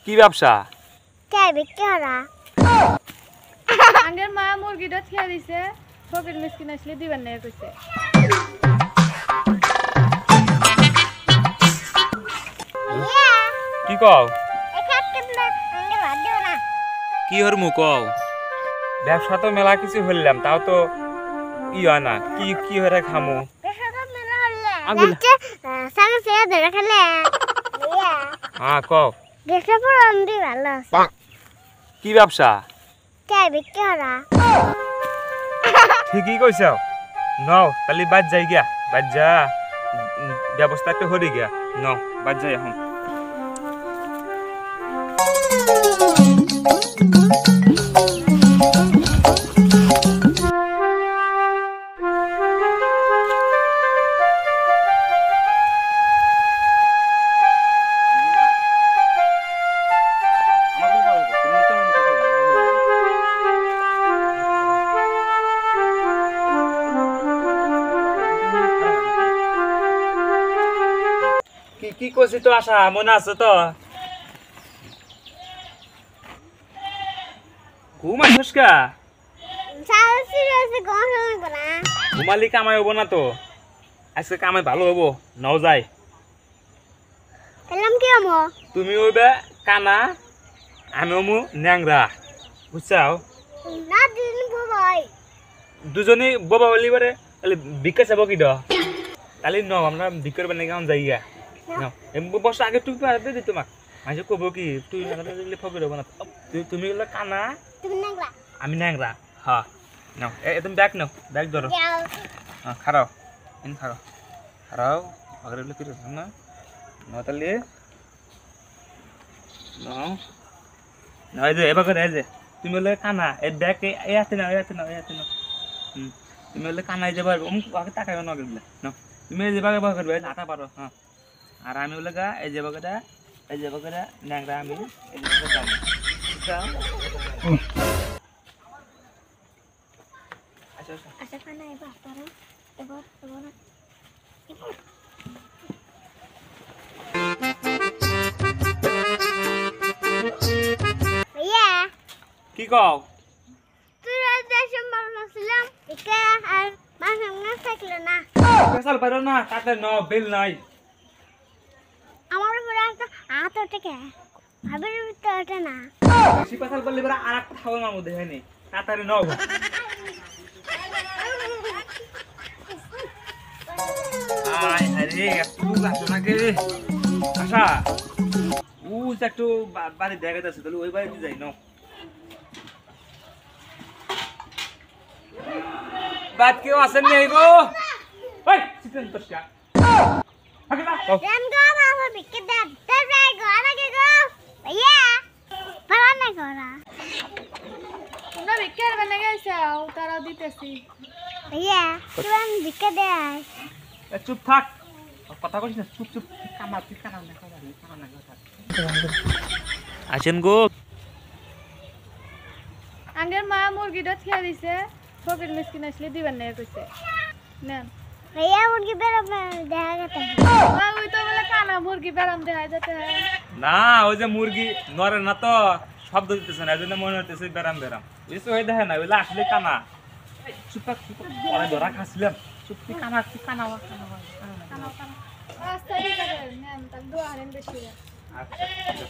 কি ব্যবসা? কে বিক্রি করা? আগের মা মুরগিটা থিয়া দিছে, ফকির মিসকিন আসলে দিবেন না কইছে। কি কও? না কি হর মু কও? ব্যবসা তো মেলা কিছু হইলাম, তাও তো ই হয় না। কি কি হরে খামু? আগুলা সামনে সে ধরে খেলে হ্যাঁ কও। দেখে পর আমি ভালো আছে। কি ব্যবসা? কে বিক্রি করা? ঠিকই কইছো। নাও তাহলে বাদ যাই গিয়া, বাদ যা। ব্যবস্থা একটা হরি গিয়া। নাও বাদ যাই এখন। কি কইছি তো আশা মনে আছে তো? ঘুমাইছিস কা? সাহসী রয়েছে গহনা গোনা। ঘুমালি কামাই হবো না তো। আজকে কামাই ভালো হবো। নাও যাই। এলাম কি আমো? তুমি হইবে কানা, আমি হমু ন্যাংরা। বুঝছাও? না দিন ভাই। দুজনে বাবা বলি পারে তাহলে ভিক্ষা চাবো কি দ? তাহলে ন আমরা ভিক্ষার বানে কেমন যাই গা। নাও বস আগে তুই পারবে দি তোমাক। মাঝে কব কি তুই না দিলে ফকির হবো না। তুমি হলো কানা, তুমি নাগলা। আমি ন্যাংরা। হ্যাঁ নাও তুমি ব্যাগ নাও, ব্যাগ ধরো। যাও। হ্যাঁ খারাও, খারাও খারাও আগের বলে কি না না তাহলে নাও না এই যে এবার করে এই যে তুমি হলে কানা এই ব্যাগ এই হাতে নাও, এই হাতে নাও, এই হাতে নাও। তুমি হলে কানা এই যে বার আগে টাকা না আগে না তুমি এই যে বাগে বাগে করবে আটা পারো। হ্যাঁ আর আমি বলে গা এই যে বাগেটা, এই যে বাগেটা ন্যাংরা আমি এই যে বাগেটা আমি। আচ্ছা আচ্ছা আচ্ছা খানা এবার পারো। এবার এবার ভাইয়া কি কও? তুই রাত দেশম বানাছিলাম একা আর মাংস থাকলো না। পেশাল পারো না তাতে ন বিল নাই। আমার উপরে একটা হাত ওঠে কে ভাবের ভিতরে ওঠে না। বেশি পেশাল করলে এবার আর একটা খাওয়ার মার মধ্যে হয়নি তাড়াতাড়ি নাও। আয় আরে একটু লাগতো নাকি আশা ও একটু বাড়ি দেখাতে আছে তাহলে ওই বাড়িতে যাই নাও। বাদ কেউ আসেন নি গো? ওই চিকেন তোষকা আগে না রেন গো আমার বিকে দে দে গো আগে গো ভাইয়া পারা না করা তোমরা ভিক্ষা করবে না গেছাও, তারাও দিতেছি। ভাইয়া তুই বিকে দে চুপ থাক কথা কইস না, চুপ চুপ কামা তুই কানা না কথা আসেন গো। আগের মা মুরগিটা থিয়া দিছে, ফকির মিসকিন আসলে দিবেন না কইছে। নেন। ভাইয়া মুরগি বের দেখা গেছে ওই তো বলে কানা মুরগি বেরাম দেখায় যেতে হয়। না ওই যে মুরগি নরে না তো শব্দ দিতেছে না, এই জন্য মনে হইতেছে বেরাম বেরাম। বুঝছো ওই দেখে না ওইলা আসলে কানা। চুপ থাক চুপ পরে ধরা খাচ্ছিলাম। চুপ তুই কানা তুই কানা কানা আচ্ছা ঠিক আছে, নেন তার দোয়া হারেন বেশি। আচ্ছা ঠিক আছে।